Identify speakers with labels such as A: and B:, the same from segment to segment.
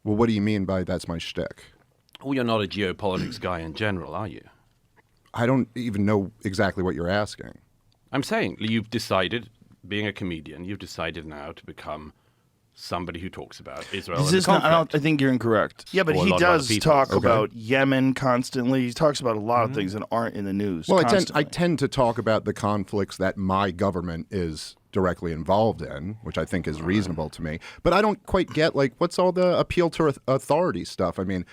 A: Well, what do you mean by that's my shtick?
B: Well, you're not a geopolitics guy in general, are you?
A: I don't even know exactly what you're asking.
B: I'm saying you've decided, being a comedian, you've decided now to become somebody who talks about Israel and the conflict.
C: I think you're incorrect. Yeah, but
B: Or a
C: he
B: lot of other
C: does
B: people.
C: talk
A: Okay.
C: about Yemen constantly. He talks about a lot of things that aren't in the news.
A: Well, I
C: constantly.
A: tend to talk about the conflicts that my government is directly involved in, which I think is reasonable to me. But I don't quite get, like, what's all the appeal to authority stuff? I mean,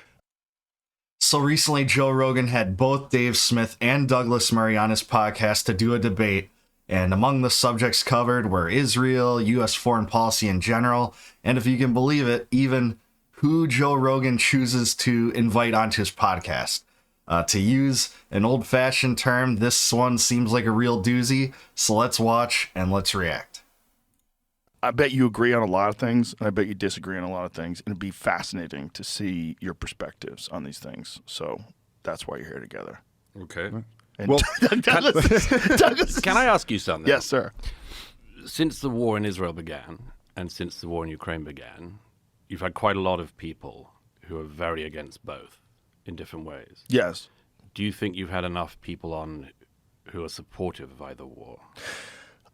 D: So recently, Joe Rogan had both Dave Smith and Douglas Murray on his podcast to do a debate. And among the subjects covered were Israel, U.S. foreign policy in general, and if you can believe it, even who Joe Rogan chooses to invite onto his podcast. To use an old-fashioned term, this one seems like a real doozy, so let's watch and let's react.
C: I bet you agree on a lot of things, and I bet you disagree on a lot of things. And it'd be fascinating to see your perspectives on these things. So that's why you're here together.
B: Okay.
C: And
A: Well,
C: Douglas,
B: Can I ask you something?
C: yes, sir.
B: Since the war in Israel began, and since the war in Ukraine began, you've had quite a lot of people who are very against both in different ways.
C: Yes.
B: Do you think you've had enough people on who are supportive of either war?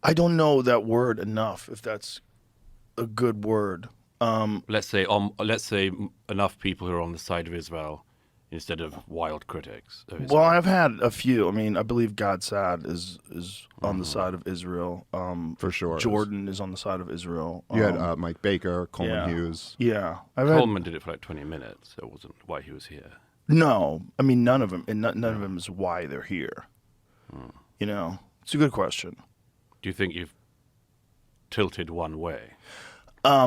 C: I don't know that word enough, if that's a good word.
B: Let's say enough people who are on the side of Israel instead of wild critics of Israel.
C: Well, I've had a few. I mean, I believe God Sad is on the side of Israel.
A: for sure.
C: Jordan is on the side of Israel.
A: You had Mike Baker, Coleman
C: yeah.
A: Hughes.
C: Yeah. I've had,
B: Coleman did it for like 20 minutes. That wasn't why he was here.
C: no, I mean, none of them. And none of them is why they're here. You know, it's a good question.
B: Do you think you've tilted one way?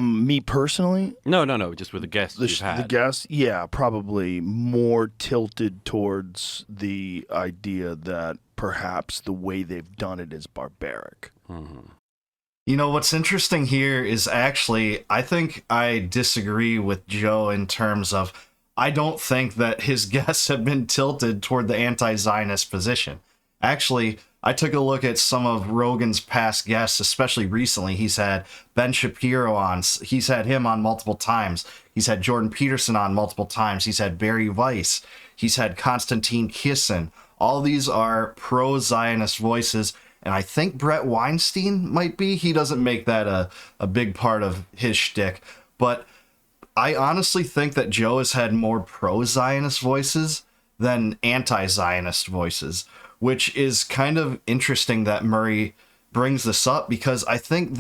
C: Me personally,
B: No, just with the guests you've had.
C: the guests, yeah, probably more tilted towards the idea that perhaps the way they've done it is barbaric.
D: You know, what's interesting here is actually, I think I disagree with Joe in terms of, I don't think that his guests have been tilted toward the anti-Zionist position. Actually, I took a look at some of Rogan's past guests, especially recently. He's had Ben Shapiro on. He's had him on multiple times. He's had Jordan Peterson on multiple times. He's had Barry Weiss. He's had Konstantin Kisin. All these are pro-Zionist voices. And I think Brett Weinstein might be. He doesn't make that a big part of his shtick. But I honestly think that Joe has had more pro-Zionist voices than anti-Zionist voices, which is kind of interesting that Murray brings this up, because I think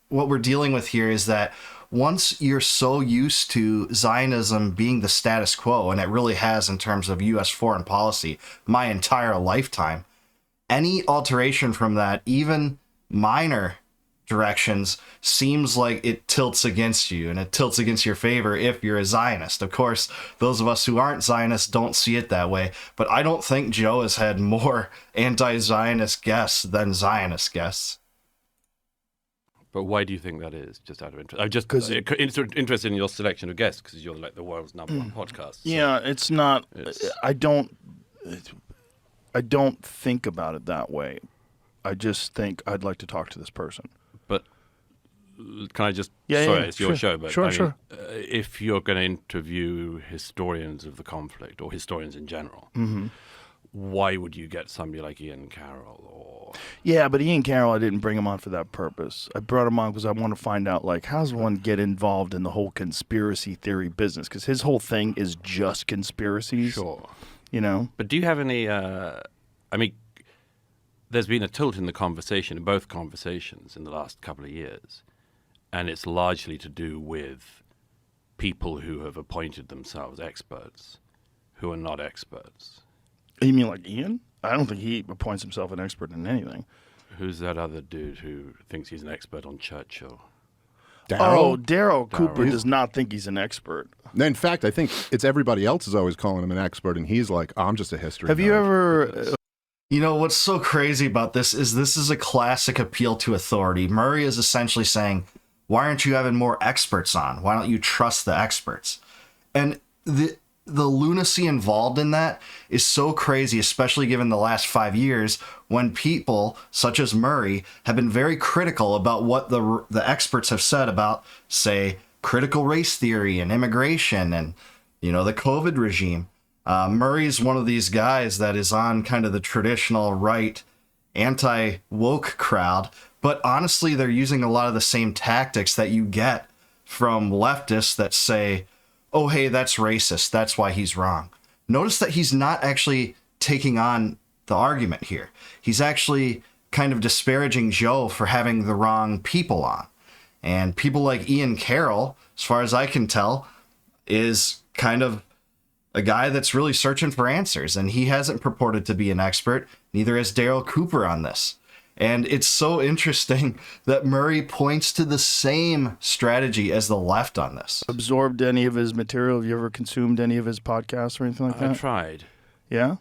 D: what we're dealing with here is that once you're so used to Zionism being the status quo, and it really has in terms of U.S. foreign policy my entire lifetime, any alteration from that, even minor directions, seems like it tilts against you, and it tilts against your favor if you're a Zionist. Of course, those of us who aren't Zionists don't see it that way, but I don't think Joe has had more anti-Zionist guests than Zionist guests.
B: But why do you think that is? Just out of interest. I'm just interested in your selection of guests because you're like the world's #1 podcast. So
C: Yeah, it's not. I don't think about it that way. I just think I'd like to talk to this person.
B: But can I just?
C: Yeah,
B: sorry,
C: yeah,
B: it's your show. But
C: sure.
B: If you're going to interview historians of the conflict or historians in general, why would you get somebody like Ian Carroll or?
C: Yeah, but Ian Carroll, I didn't bring him on for that purpose. I brought him on because I want to find out, like, how does one get involved in the whole conspiracy theory business? Because his whole thing is just conspiracies.
B: Sure.
C: You know?
B: But do you have any? I mean, there's been a tilt in the conversation, in both conversations, in the last couple of years, and it's largely to do with people who have appointed themselves experts, who are not experts.
C: You mean like Ian? I don't think he appoints himself an expert in anything.
B: Who's that other dude who thinks he's an expert on Churchill?
C: Oh, Daryl Cooper does not think he's an expert.
A: In fact, I think it's everybody else is always calling him an expert, and he's like, I'm just a history
C: Have you
A: nerd."
C: ever...
D: You know, what's so crazy about this is a classic appeal to authority. Murray is essentially saying, why aren't you having more experts on? Why don't you trust the experts? And the lunacy involved in that is so crazy, especially given the last 5 years when people such as Murray have been very critical about what the experts have said about, say, critical race theory and immigration and, the COVID regime. Murray's one of these guys that is on kind of the traditional right anti-woke crowd, but honestly, they're using a lot of the same tactics that you get from leftists that say, oh, hey, that's racist. That's why he's wrong. Notice that he's not actually taking on the argument here. He's actually kind of disparaging Joe for having the wrong people on. And people like Ian Carroll, as far as I can tell, is kind of a guy that's really searching for answers. And he hasn't purported to be an expert. Neither has Daryl Cooper on this. And it's so interesting that Murray points to the same strategy as the left on this.
C: Absorbed any of his material? Have you ever consumed any of his podcasts or anything like that?
B: I tried.
C: Yeah?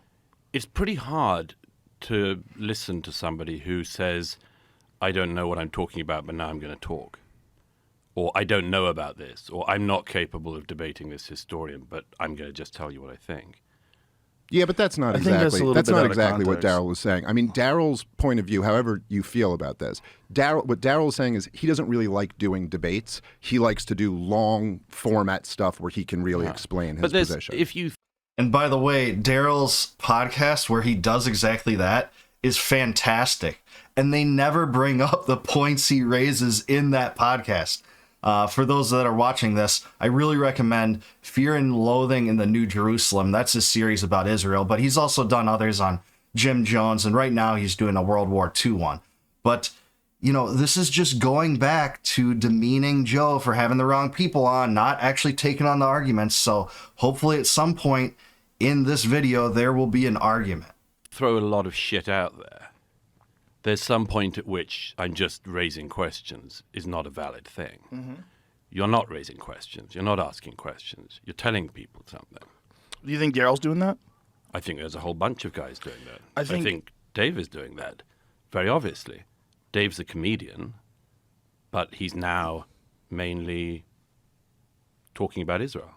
B: It's pretty hard to listen to somebody who says, I don't know what I'm talking about, but now I'm going to talk. Or I don't know about this. Or I'm not capable of debating this historian, but I'm going to just tell you what I think.
A: Yeah, but that's not
C: I think that's a
A: exactly
C: little
A: that's
C: bit
A: not
C: out of
A: exactly what
C: context.
A: Daryl was saying. I mean, Daryl's point of view, however you feel about this, what Daryl is saying is he doesn't really like doing debates. He likes to do long format stuff where he can really explain his
B: But there's,
A: position.
B: if you
D: And by the way, Daryl's podcast where he does exactly that is fantastic. And they never bring up the points he raises in that podcast. For those that are watching this, I really recommend Fear and Loathing in the New Jerusalem. That's his series about Israel, but he's also done others on Jim Jones, and right now he's doing a World War II one. But, this is just going back to demeaning Joe for having the wrong people on, not actually taking on the arguments. So hopefully at some point in this video, there will be an argument.
B: throw a lot of shit out there, there's some point at which I'm just raising questions is not a valid thing. Mm-hmm. You're not raising questions. You're not asking questions. You're telling people something.
C: Do you think Daryl's doing that?
B: I think there's a whole bunch of guys doing that.
C: I think
B: Dave is doing that, very obviously. Dave's a comedian, but he's now mainly talking about Israel.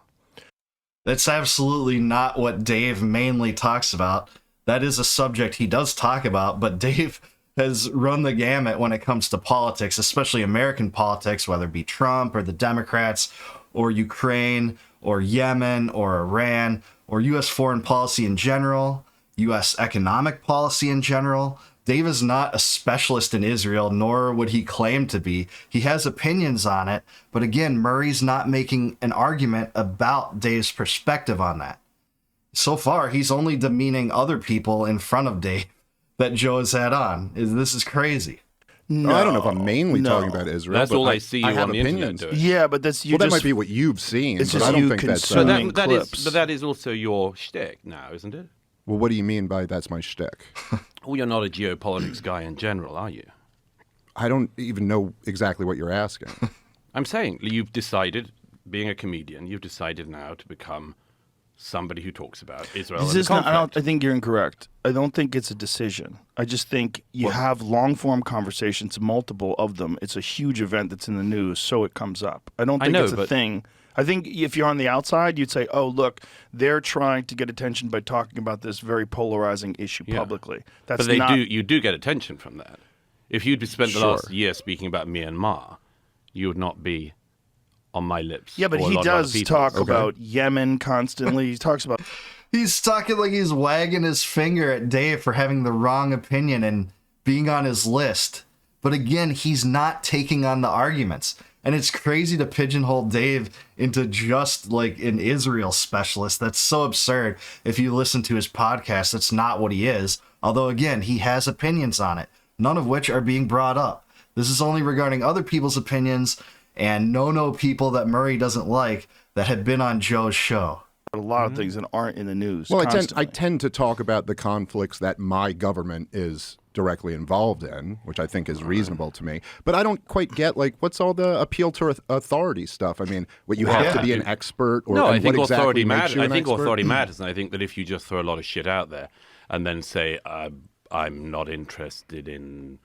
D: That's absolutely not what Dave mainly talks about. That is a subject he does talk about, but Dave has run the gamut when it comes to politics, especially American politics, whether it be Trump or the Democrats or Ukraine or Yemen or Iran or U.S. foreign policy in general, U.S. economic policy in general. Dave is not a specialist in Israel, nor would he claim to be. He has opinions on it, but again, Murray's not making an argument about Dave's perspective on that. So far, he's only demeaning other people in front of Dave that Joe has had on. This is crazy.
C: No,
A: I don't know if I'm mainly talking about Israel.
B: That's
A: but
B: all I see you
A: have
B: on the
A: opinions.
B: internet doing.
C: Yeah, but that's you.
A: Well, that
C: just,
A: might be what you've seen,
C: It's
A: but
C: just
A: I don't
C: you
A: think that's.
B: So
C: consuming clips.
B: but that is also your shtick now, isn't it?
A: Well, what do you mean by that's my shtick?
B: Well, you're not a geopolitics guy in general, are you?
A: I don't even know exactly what you're asking.
B: I'm saying you've decided, being a comedian, you've decided now to become somebody who talks about Israel
C: This
B: and the
C: is not,
B: conflict.
C: I think you're incorrect. I don't think it's a decision. I just think you have long-form conversations, multiple of them. It's a huge event that's in the news, so it comes up. I don't think it's a thing. I think if you're on the outside, you'd say, oh, look, they're trying to get attention by talking about this very polarizing issue publicly. That's
B: But
C: not...
B: you do get attention from that. If you'd spent the last year speaking about Myanmar, you would not be on my lips.
C: Yeah, but
B: or a
C: he
B: lot of other
C: does
B: people's.
C: talk about Yemen constantly. He talks about...
D: He's talking like he's wagging his finger at Dave for having the wrong opinion and being on his list. But again, he's not taking on the arguments. And it's crazy to pigeonhole Dave into just like an Israel specialist. That's so absurd. If you listen to his podcast, that's not what he is. Although, again, he has opinions on it, none of which are being brought up. This is only regarding other people's opinions and no people that Murray doesn't like that have been on Joe's show.
C: a lot of things that aren't in the news.
A: Well, I
C: constantly.
A: tend to talk about the conflicts that my government is directly involved in, which I think is reasonable to me. But I don't quite get, like, what's all the appeal to authority stuff? I mean, what you have to be an expert, or
B: no, I
A: and
B: think
A: what exactly
B: authority
A: makes
B: matters.
A: you
B: I
A: an
B: think
A: expert?
B: authority matters, and I think that if you just throw a lot of shit out there and then say I'm not interested in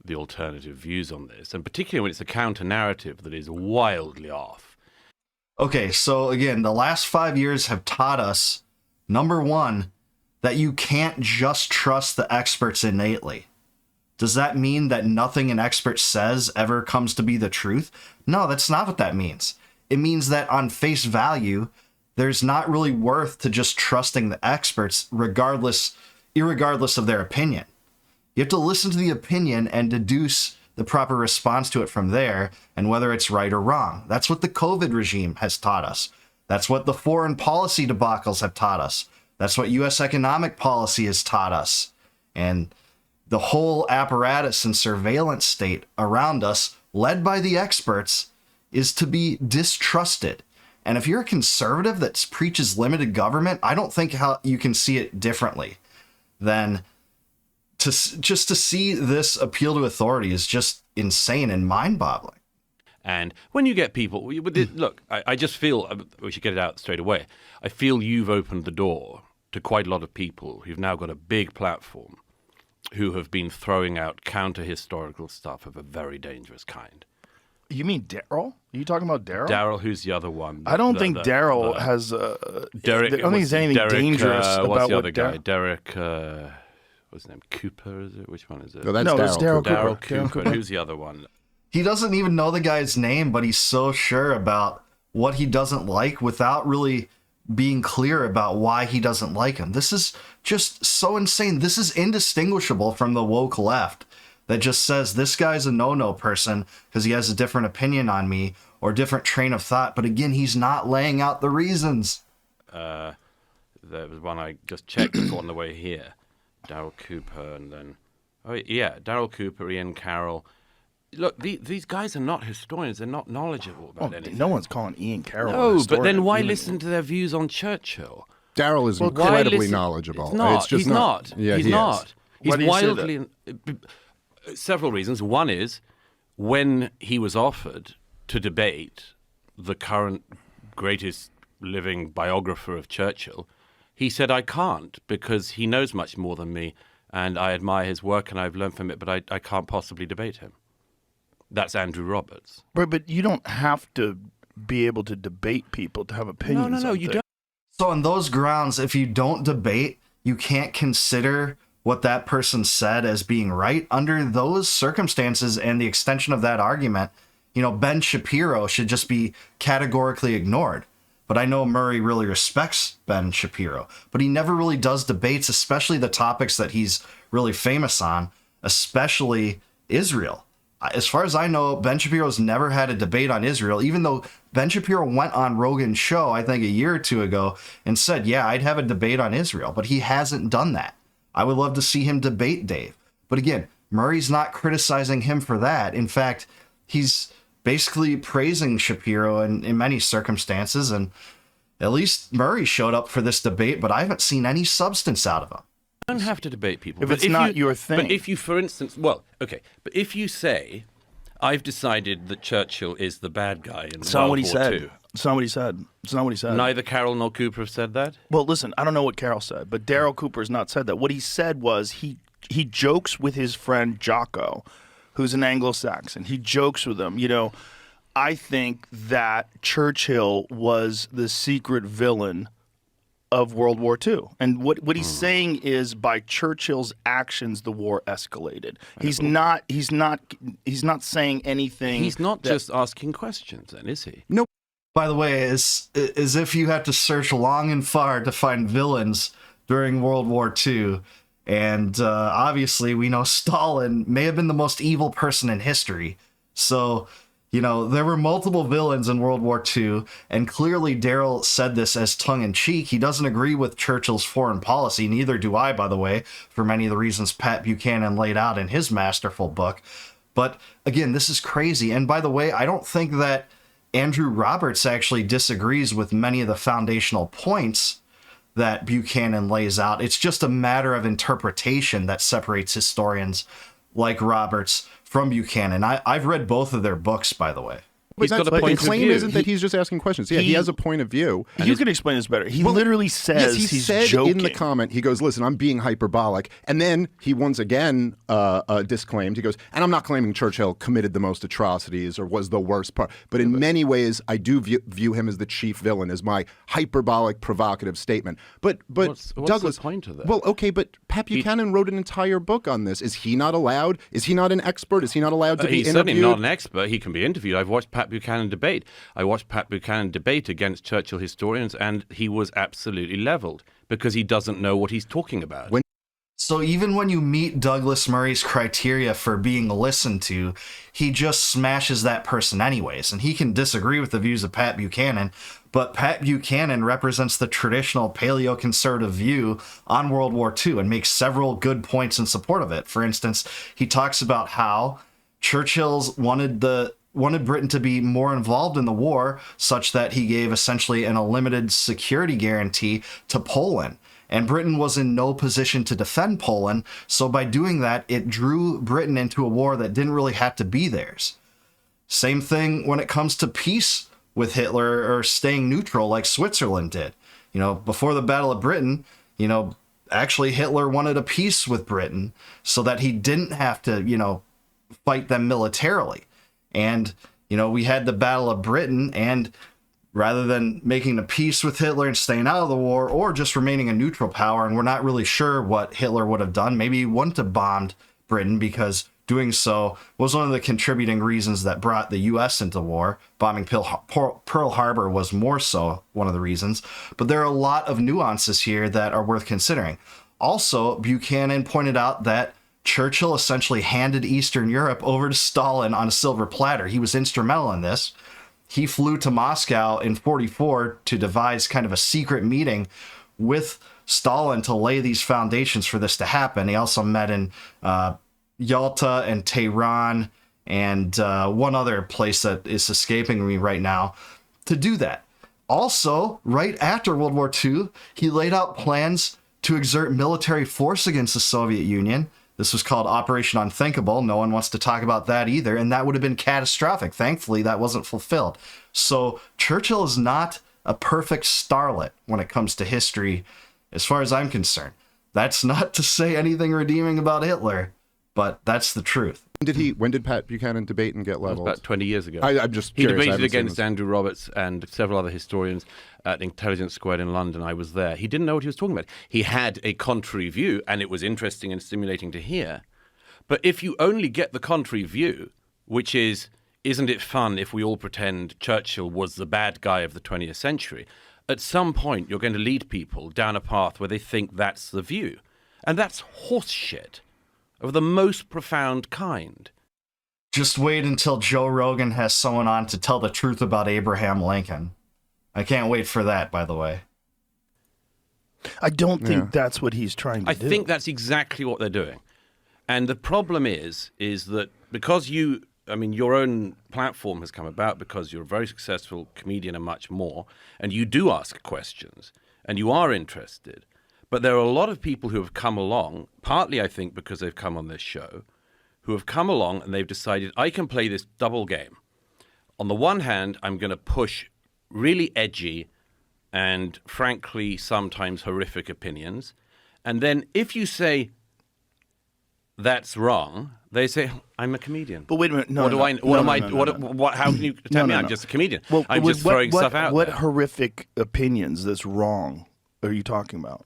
B: the alternative views on this, and particularly when it's a counter narrative that is wildly off.
D: Okay, so again, the last 5 years have taught us, number one, that you can't just trust the experts innately. Does that mean that nothing an expert says ever comes to be the truth? No, that's not what that means. it means that on face value, there's not really worth to just trusting the experts, irregardless of their opinion. You have to listen to the opinion and deduce the proper response to it from there and whether it's right or wrong. That's what the COVID regime has taught us. That's what the foreign policy debacles have taught us. That's what U.S. economic policy has taught us. And the whole apparatus and surveillance state around us, led by the experts, is to be distrusted. And if you're a conservative that preaches limited government, I don't think how you can see it differently than to see this appeal to authority is just insane and mind-boggling.
B: And when you get people, look, I just feel, we should get it out straight away. I feel you've opened the door to quite a lot of people who've now got a big platform who have been throwing out counter-historical stuff of a very dangerous kind.
C: You mean Daryl? Are you talking about Daryl?
B: Daryl, who's the other one?
C: I don't think Daryl has.
B: Derek.
C: I don't think there's anything dangerous about
B: what's the other
C: Dar-
B: guy? Derek. What's his name? Cooper? Is it? Which one is it?
A: No, that's
C: it's Daryl
B: Daryl
C: Cooper.
B: Cooper. Who's the other one?
D: He doesn't even know the guy's name, but he's so sure about what he doesn't like without really being clear about why he doesn't like him. This is just so insane. This is indistinguishable from the woke left that just says this guy's a no-no person because he has a different opinion on me or different train of thought. But again, he's not laying out the reasons.
B: There was one I just checked on the way here. Daryl Cooper and then... Oh, yeah, Daryl Cooper, Ian Carroll. Look, these guys are not historians. They're not knowledgeable about anything.
C: No one's calling Ian Carroll.
B: No, but then why listen to their views on Churchill?
A: Daryl is incredibly knowledgeable.
B: It's not.
A: It's just
B: he's not.
A: Yeah,
B: he's
A: he
B: not.
A: is.
B: He's
C: Why do you say
B: wildly. Several reasons. One is when he was offered to debate the current greatest living biographer of Churchill, he said, I can't because he knows much more than me and I admire his work and I've learned from it, but I can't possibly debate him. That's Andrew Roberts.
C: But you don't have to be able to debate people to have opinions.
B: No, you don't.
D: So on those grounds, if you don't debate, you can't consider what that person said as being right. Under those circumstances and the extension of that argument, Ben Shapiro should just be categorically ignored. But I know Murray really respects Ben Shapiro, but he never really does debates, especially the topics that he's really famous on, especially Israel. As far as I know, Ben Shapiro's never had a debate on Israel, even though Ben Shapiro went on Rogan's show, I think a year or two ago, and said, yeah, I'd have a debate on Israel, but he hasn't done that. I would love to see him debate Dave. But again, Murray's not criticizing him for that. In fact, he's basically praising Shapiro in many circumstances, and at least Murray showed up for this debate, but I haven't seen any substance out of him.
B: You don't have to debate people.
C: If it's not your thing.
B: But if you, for instance, but if you say, I've decided that Churchill is the bad guy in World War II.
C: It's not what he said. It's not what he said.
B: Neither Carroll nor Cooper have said that?
C: Well, listen, I don't know what Carroll said, but Daryl Cooper has not said that. What he said was he jokes with his friend Jocko, who's an Anglo-Saxon. He jokes with him. I think that Churchill was the secret villain of World War II. And what he's saying is by Churchill's actions the war escalated. He's not saying anything.
B: He's not just asking questions then, is he?
A: No.
D: By the way, as if you have to search long and far to find villains during World War II. And obviously we know Stalin may have been the most evil person in history. So there were multiple villains in World War II, and clearly Daryl said this as tongue-in-cheek. He doesn't agree with Churchill's foreign policy, neither do I, by the way, for many of the reasons Pat Buchanan laid out in his masterful book. But again, this is crazy. And by the way, I don't think that Andrew Roberts actually disagrees with many of the foundational points that Buchanan lays out. It's just a matter of interpretation that separates historians like Roberts from Buchanan. I've read both of their books, by the way.
B: He's got a point
A: the claim
B: of view.
A: isn't that he's just asking questions. Yeah, he has a point of view.
C: You can explain this better. He literally says
A: yes, he
C: he's
A: said
C: joking.
A: in the comment, he goes, listen, I'm being hyperbolic. And then he once again disclaimed, he goes, and I'm not claiming Churchill committed the most atrocities or was the worst part. But in many ways, I do view him as the chief villain, as my hyperbolic, provocative statement. But
B: what's
A: Douglas,
B: the point of that?
A: Well, okay, but Pat Buchanan wrote an entire book on this. Is he not allowed? Is he not an expert? Is he not allowed to be
B: He's
A: interviewed?
B: certainly not an expert. He can be interviewed. I've watched Pat Pat Buchanan debate. I watched Pat Buchanan debate against Churchill historians, and he was absolutely leveled because he doesn't know what he's talking about.
D: So even when you meet Douglas Murray's criteria for being listened to, he just smashes that person anyways. And he can disagree with the views of Pat Buchanan, but Pat Buchanan represents the traditional paleoconservative view on World War II and makes several good points in support of it. For instance, he talks about how Churchill's wanted Britain to be more involved in the war, such that he gave essentially an unlimited security guarantee to Poland. And Britain was in no position to defend Poland, so by doing that, it drew Britain into a war that didn't really have to be theirs. Same thing when it comes to peace with Hitler or staying neutral like Switzerland did. Before the Battle of Britain, actually Hitler wanted a peace with Britain so that he didn't have to, fight them militarily. And, we had the Battle of Britain, and rather than making a peace with Hitler and staying out of the war, or just remaining a neutral power, and we're not really sure what Hitler would have done. Maybe he wouldn't have bombed Britain, because doing so was one of the contributing reasons that brought the U.S. into war. Bombing Pearl Harbor was more so one of the reasons. But there are a lot of nuances here that are worth considering. Also, Buchanan pointed out that Churchill essentially handed Eastern Europe over to Stalin on a silver platter. He was instrumental in this. He flew to Moscow in 1944 to devise kind of a secret meeting with Stalin to lay these foundations for this to happen. He also met in Yalta and Tehran and one other place that is escaping me right now to do that. Also, right after World War II, he laid out plans to exert military force against the Soviet Union. This was called Operation Unthinkable. No one wants to talk about that either, and that would have been catastrophic. Thankfully, that wasn't fulfilled. So Churchill is not a perfect starlet when it comes to history, as far as I'm concerned. That's not to say anything redeeming about Hitler, but that's the truth.
A: When did Pat Buchanan debate and get leveled?
B: About 20 years ago.
A: I'm just
B: He
A: curious.
B: debated against Andrew Roberts and several other historians at Intelligence Squared in London. I was there. He didn't know what he was talking about. He had a contrary view, and it was interesting and stimulating to hear. But if you only get the contrary view, which is, isn't it fun if we all pretend Churchill was the bad guy of the 20th century, at some point you're going to lead people down a path where they think that's the view. And that's horse shit of the most profound kind.
D: Just wait until Joe Rogan has someone on to tell the truth about Abraham Lincoln. I can't wait for that, by the way.
C: I don't think that's what he's trying to do.
B: I think that's exactly what they're doing. And the problem is that because your own platform has come about because you're a very successful comedian and much more, and you do ask questions, and you are interested. But there are a lot of people who have come along, partly I think because they've come on this show, who have come along and they've decided, I can play this double game. On the one hand, I'm going to push really edgy and frankly sometimes horrific opinions. And then if you say that's wrong, they say, I'm a comedian.
C: But wait a minute. No,
B: how can you tell me I'm just a comedian? Well, I'm just throwing stuff out
C: What
B: there.
C: Horrific opinions that's wrong are you talking about?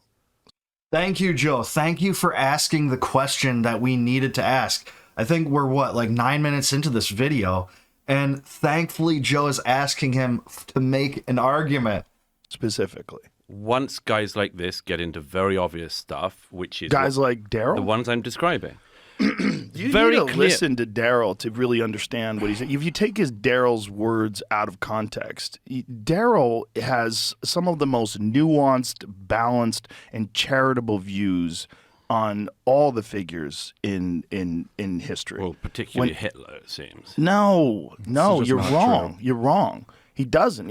D: Thank you, Joe. Thank you for asking the question that we needed to ask. I think we're, 9 minutes into this video, and thankfully Joe is asking him to make an argument.
C: Specifically.
B: Once guys like this get into very obvious stuff, which is...
C: Guys like Daryl?
B: The ones I'm describing.
C: You need to listen to Daryl to really understand what he's saying. If you take Daryl's words out of context, Daryl has some of the most nuanced, balanced, and charitable views on all the figures in history.
B: Well, particularly Hitler, it seems.
C: No, you're wrong.
A: True.
C: You're wrong. He doesn't.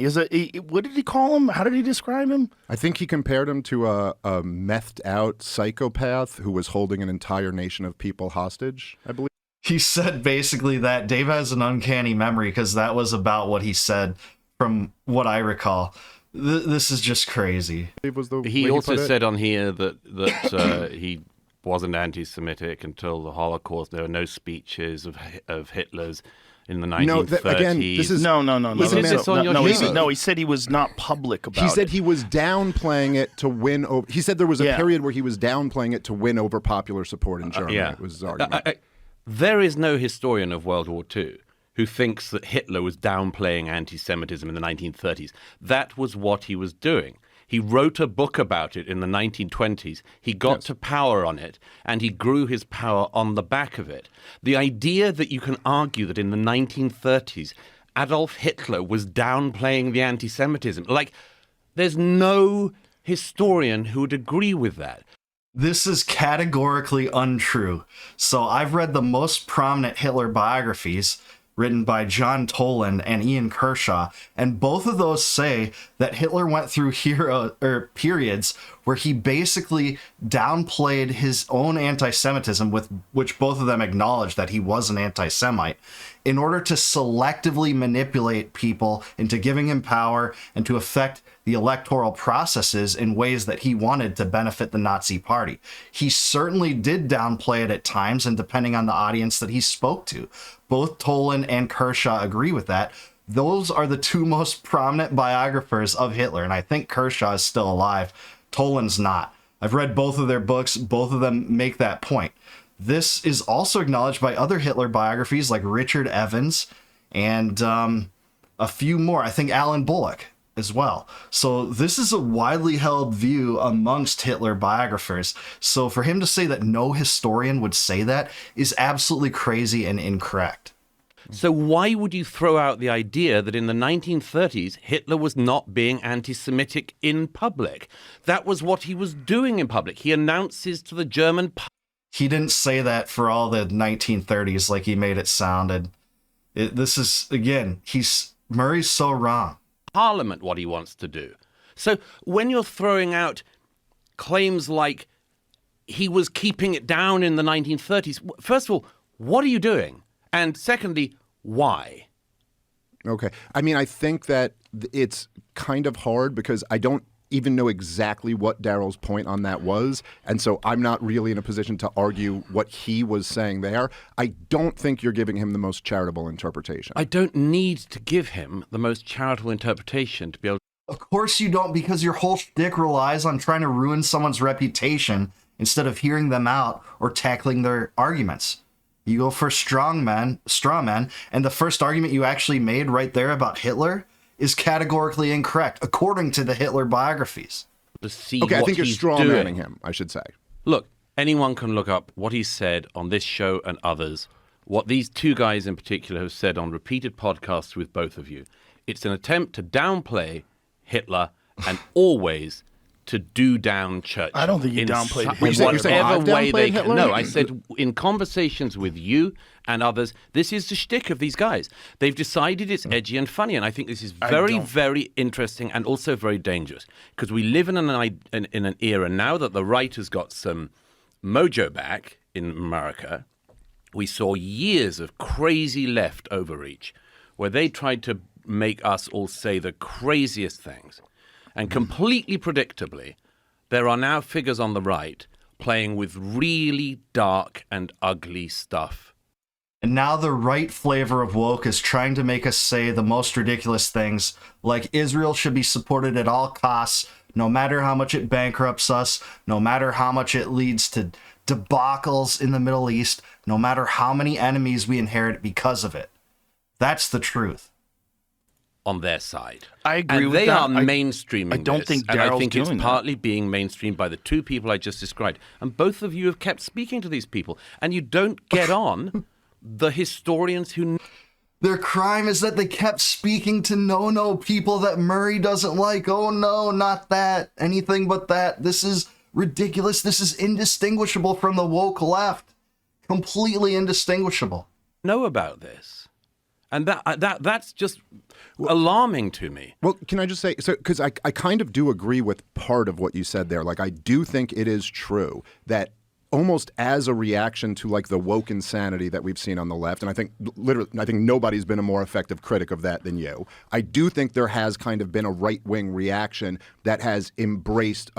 C: What did he call him? How did he describe him?
A: I think he compared him to a methed out psychopath who was holding an entire nation of people hostage, I believe.
D: He said basically that. Dave has an uncanny memory because that was about what he said from what I recall. This is just crazy.
B: He also said on here that he wasn't anti-Semitic until the Holocaust. There were no speeches of Hitler's in the 1930s.
A: Again, this is
B: No,
C: he said he was not public about it.
A: He said he was downplaying it to win over. He said there was a period where he was downplaying it to win over popular support in Germany. It was his argument.
B: There is no historian of World War II who thinks that Hitler was downplaying anti-Semitism in the 1930s. That was what he was doing. He wrote a book about it in the 1920s. He got to power on it, and he grew his power on the back of it. The idea that you can argue that in the 1930s, Adolf Hitler was downplaying the anti-Semitism, like, there's no historian who would agree with that.
D: This is categorically untrue. So I've read the most prominent Hitler biographies written by John Toland and Ian Kershaw, and both of those say that Hitler went through periods where he basically downplayed his own anti-Semitism, with which both of them acknowledged that he was an anti-Semite, in order to selectively manipulate people into giving him power and to affect the electoral processes in ways that he wanted to benefit the Nazi Party. He certainly did downplay it at times, and depending on the audience that he spoke to. Both Toland and Kershaw agree with that. Those are the two most prominent biographers of Hitler, and I think Kershaw is still alive. Toland's not. I've read both of their books. Both of them make that point. This is also acknowledged by other Hitler biographies like Richard Evans and a few more. I think Alan Bullock as well. So this is a widely held view amongst Hitler biographers. So for him to say that no historian would say that is absolutely crazy and incorrect.
B: So why would you throw out the idea that in the 1930s, Hitler was not being anti-Semitic in public? That was what he was doing in public. He announces to the German...
D: He didn't say that for all the 1930s like he made it sound. This is, again, Murray's so wrong.
B: Parliament what he wants to do. So when you're throwing out claims like he was keeping it down in the 1930s, first of all, what are you doing? And secondly, why?
A: Okay. I mean, I think that it's kind of hard because I don't even know exactly what Daryl's point on that was. And so I'm not really in a position to argue what he was saying there. I don't think you're giving him the most charitable interpretation.
B: I don't need to give him the most charitable interpretation to be able to...
D: Of course you don't, because your whole shtick relies on trying to ruin someone's reputation instead of hearing them out or tackling their arguments. You go for straw men, and the first argument you actually made right there about Hitler is categorically incorrect, according to the Hitler biographies.
B: To see
A: okay, I
B: what
A: think you're
B: he's
A: straw-manning
B: doing.
A: him, I should say.
B: Look, anyone can look up what he said on this show and others, what these two guys in particular have said on repeated podcasts with both of you. It's an attempt to downplay Hitler and always to do down Churchill.
C: I don't think he downplayed
A: Hitler.
B: In
A: You're saying
B: whatever
A: I've
B: way they
A: downplayed
B: can.
A: Hitler?
B: No, I said in conversations with you and others, this is the shtick of these guys. They've decided it's edgy and funny, and I think this is very, very interesting and also very dangerous because we live in an era now that the right has got some mojo back in America. We saw years of crazy left overreach where they tried to make us all say the craziest things. And completely predictably, there are now figures on the right playing with really dark and ugly stuff.
D: And now the right flavor of woke is trying to make us say the most ridiculous things, like Israel should be supported at all costs, no matter how much it bankrupts us, no matter how much it leads to debacles in the Middle East, no matter how many enemies we inherit because of it. That's the truth.
B: On their side.
C: I agree
B: and
C: with
B: they
C: that.
B: are mainstreaming
C: I don't
B: this,
C: think
B: and I
C: Daryl's
B: think it's
C: doing that.
B: partly being mainstreamed by the two people I just described. And both of you have kept speaking to these people, and you don't get on the historians who...
D: Their crime is that they kept speaking to no people that Murray doesn't like. Oh no, not that. Anything but that. This is ridiculous. This is indistinguishable from the woke left. Completely indistinguishable.
B: know about this. And that's just alarming to me.
A: Well, can I just say, so because I kind of do agree with part of what you said there. Like, I do think it is true that almost as a reaction to like the woke insanity that we've seen on the left, and I think nobody's been a more effective critic of that than you. I do think there has kind of been a right-wing reaction that has embraced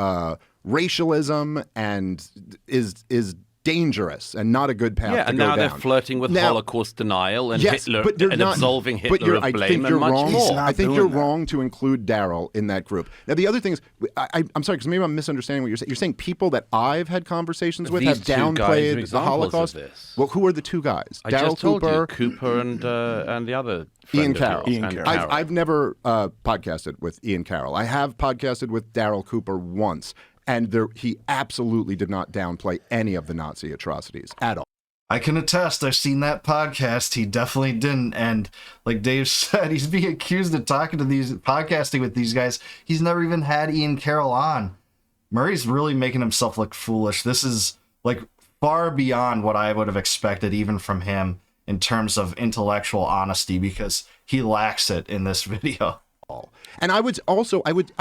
A: racialism and is dangerous and not a good path to
B: and
A: go
B: now
A: down.
B: they're flirting with Holocaust denial and Hitler
A: but you're
B: and
A: not,
B: absolving Hitler of
A: I
B: blame
A: think
B: and
A: you're
B: much
A: wrong.
B: more.
A: I think you're wrong to include Daryl in that group. Now, the other thing is, I'm sorry, because maybe I'm misunderstanding what you're saying. You're saying people that I've had conversations with have downplayed the Holocaust?
B: This.
A: Well, who are the two guys?
B: I
A: Daryl
B: just told
A: Cooper,
B: you, Cooper and the other
A: Ian
B: friend of
A: Carroll.
B: yours,
A: I've never podcasted with Ian Carroll. I have podcasted with Daryl Cooper once, and he absolutely did not downplay any of the Nazi atrocities at all.
D: I can attest. I've seen that podcast. He definitely didn't. And like Dave said, he's being accused of podcasting with these guys. He's never even had Ian Carroll on. Murray's really making himself look foolish. This is like far beyond what I would have expected, even from him, in terms of intellectual honesty, because he lacks it in this video.
A: And I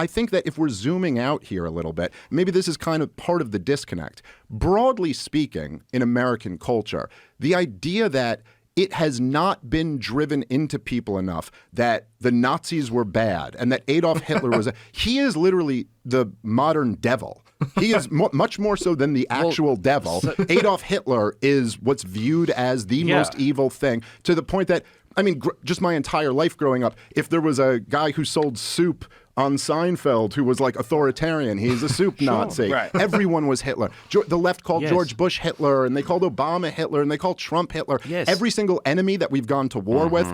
A: think that if we're zooming out here a little bit, maybe this is kind of part of the disconnect. Broadly speaking, in American culture, the idea that it has not been driven into people enough that the Nazis were bad and that Adolf Hitler was he is literally the modern devil. He is much more so than the actual devil. Adolf Hitler is what's viewed as the most evil thing, to the point that, I mean, just my entire life growing up, if there was a guy who sold soup on Seinfeld who was like authoritarian, he's a soup Nazi. Right. Everyone was Hitler. The left called George Bush Hitler, and they called Obama Hitler, and they called Trump Hitler.
B: Yes.
A: Every single enemy that we've gone to war with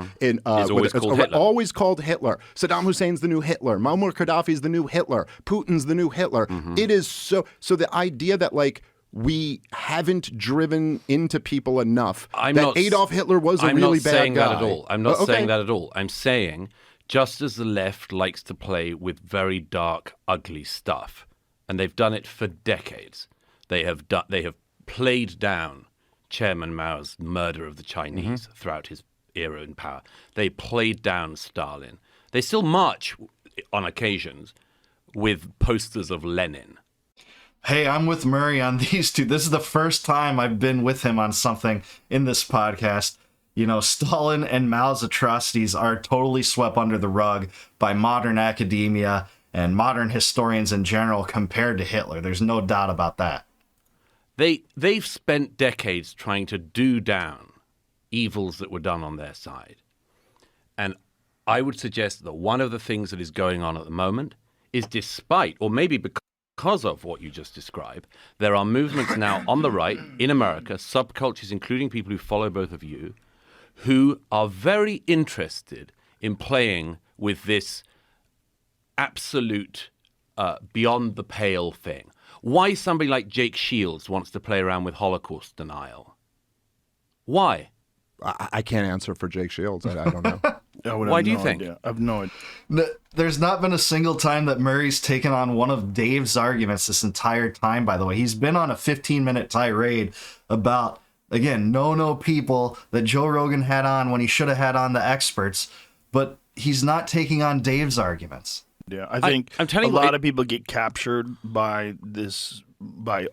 A: always called Hitler. Saddam Hussein's the new Hitler. Muammar Gaddafi's the new Hitler. Putin's the new Hitler. It is so the idea that like we haven't driven into people enough Adolf Hitler was a really bad guy.
B: I'm not saying that at all. I'm saying just as the left likes to play with very dark, ugly stuff, and they've done it for decades, they have played down Chairman Mao's murder of the Chinese throughout his era in power. They played down Stalin. They still march on occasions with posters of Lenin.
D: Hey, I'm with Murray on these two. This is the first time I've been with him on something in this podcast. You know, Stalin and Mao's atrocities are totally swept under the rug by modern academia and modern historians in general compared to Hitler. There's no doubt about that.
B: They've spent decades trying to do down evils that were done on their side. And I would suggest that one of the things that is going on at the moment is, despite, or maybe because of what you just described, there are movements now on the right in America, subcultures, including people who follow both of you, who are very interested in playing with this absolute beyond the pale thing. Why somebody like Jake Shields wants to play around with Holocaust denial? Why?
A: I can't answer for Jake Shields. I don't know.
B: Why do you think?
C: I have no idea.
D: There's not been a single time that Murray's taken on one of Dave's arguments this entire time, by the way. He's been on a 15-minute tirade about, again, no people that Joe Rogan had on when he should have had on the experts, but he's not taking on Dave's arguments.
C: Yeah, I think a lot of people get captured by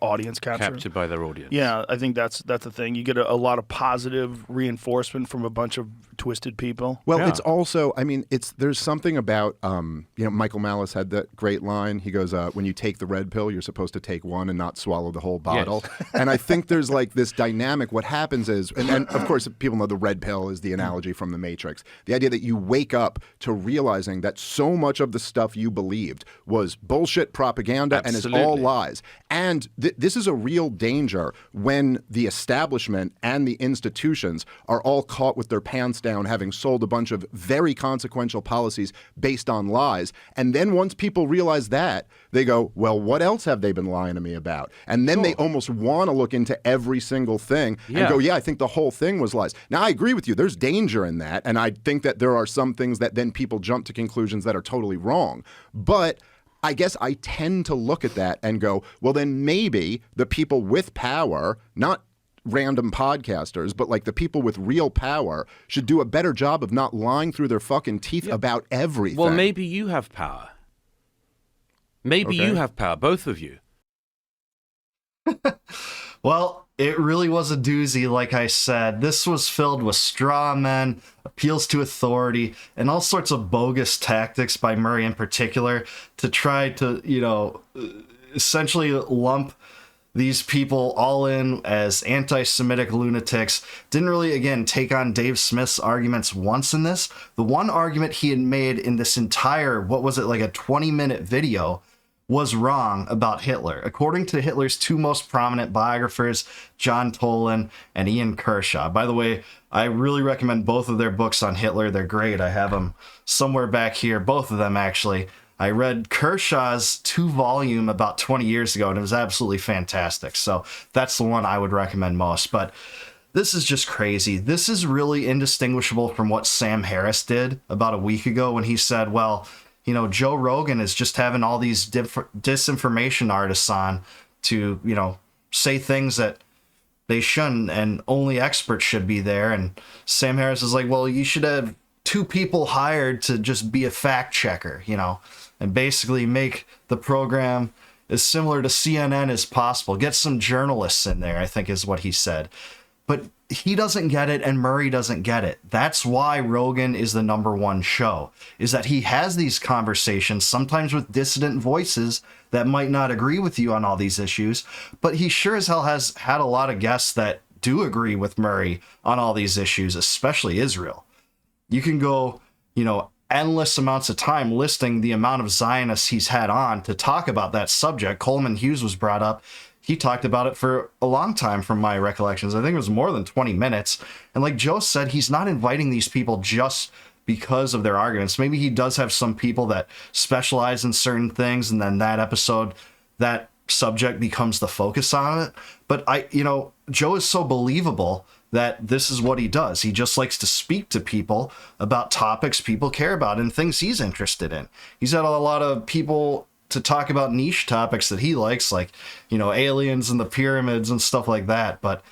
C: audience capture.
B: Captured by their audience.
C: Yeah, I think that's the thing. You get a lot of positive reinforcement from a bunch of twisted people.
A: Well, it's also, I mean, there's something about, Michael Malice had that great line. He goes, when you take the red pill, you're supposed to take one and not swallow the whole bottle. Yes. And I think there's like this dynamic. What happens is, and of course, people know the red pill is the analogy from the Matrix. The idea that you wake up to realizing that so much of the stuff you believed was bullshit propaganda and is all lies. And this is a real danger when the establishment and the institutions are all caught with their pants down, having sold a bunch of very consequential policies based on lies. And then once people realize that, they go, well, what else have they been lying to me about? And then they almost want to look into every single thing and go, yeah, I think the whole thing was lies. Now, I agree with you. There's danger in that. And I think that there are some things that then people jump to conclusions that are totally wrong. But I guess I tend to look at that and go, well, then maybe the people with power, not random podcasters, but like the people with real power should do a better job of not lying through their fucking teeth about everything.
B: Well, maybe you have power. Maybe you have power, both of you.
D: Well, it really was a doozy, like I said. This was filled with straw men, appeals to authority, and all sorts of bogus tactics by Murray in particular to try to, essentially lump these people all in as anti-Semitic lunatics. Didn't really, again, take on Dave Smith's arguments once in this. The one argument he had made in this entire, what was it, like a 20-minute video, was wrong about Hitler. According to Hitler's two most prominent biographers, John Toland and Ian Kershaw. By the way, I really recommend both of their books on Hitler. They're great. I have them somewhere back here, both of them actually. I read Kershaw's 2-volume about 20 years ago, and it was absolutely fantastic. So that's the one I would recommend most. But this is just crazy. This is really indistinguishable from what Sam Harris did about a week ago when he said, well, you know, Joe Rogan is just having all these disinformation artists on to, you know, say things that they shouldn't and only experts should be there. And Sam Harris is like, well, you should have 2 people hired to just be a fact checker, you know, and basically make the program as similar to CNN as possible. Get some journalists in there, I think is what he said. But he doesn't get it and Murray doesn't get it. That's why Rogan is the #1 show, is that he has these conversations, sometimes with dissident voices that might not agree with you on all these issues, but he sure as hell has had a lot of guests that do agree with Murray on all these issues, especially Israel. You can go, you know, endless amounts of time listing the amount of Zionists he's had on to talk about that subject. Coleman Hughes was brought up. He talked about it for a long time from my recollections. I think it was more than 20 minutes. And like Joe said, he's not inviting these people just because of their arguments. Maybe he does have some people that specialize in certain things, and then that episode, that subject becomes the focus on it. But Joe is so believable that this is what he does. He just likes to speak to people about topics people care about and things he's interested in. He's had a lot of people to talk about niche topics that he likes, like, you know, aliens and the pyramids and stuff like that. But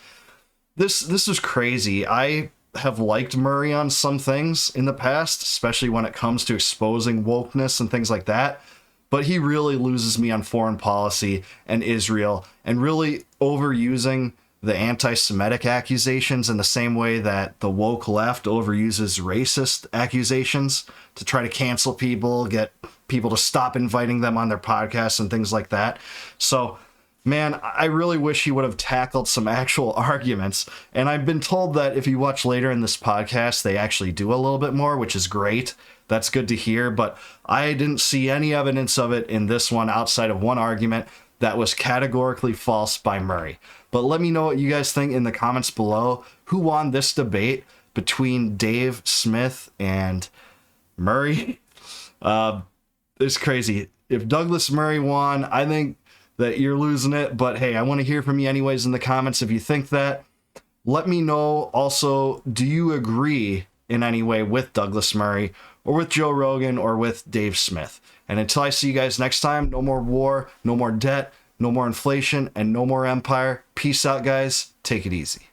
D: this is crazy. I have liked Murray on some things in the past, especially when it comes to exposing wokeness and things like that. But he really loses me on foreign policy and Israel and really overusing the anti-Semitic accusations in the same way that the woke left overuses racist accusations to try to cancel people, get people to stop inviting them on their podcasts and things like that. So, man, I really wish he would have tackled some actual arguments. And I've been told that if you watch later in this podcast, they actually do a little bit more, which is great. That's good to hear. But I didn't see any evidence of it in this one outside of one argument that was categorically false by Murray. But let me know what you guys think in the comments below. Who won this debate between Dave Smith and Murray? It's crazy. If Douglas Murray won, I think that you're losing it. But hey, I want to hear from you anyways in the comments if you think that. Let me know also, do you agree in any way with Douglas Murray or with Joe Rogan or with Dave Smith? And until I see you guys next time, no more war, no more debt, no more inflation, and no more empire. Peace out, guys. Take it easy.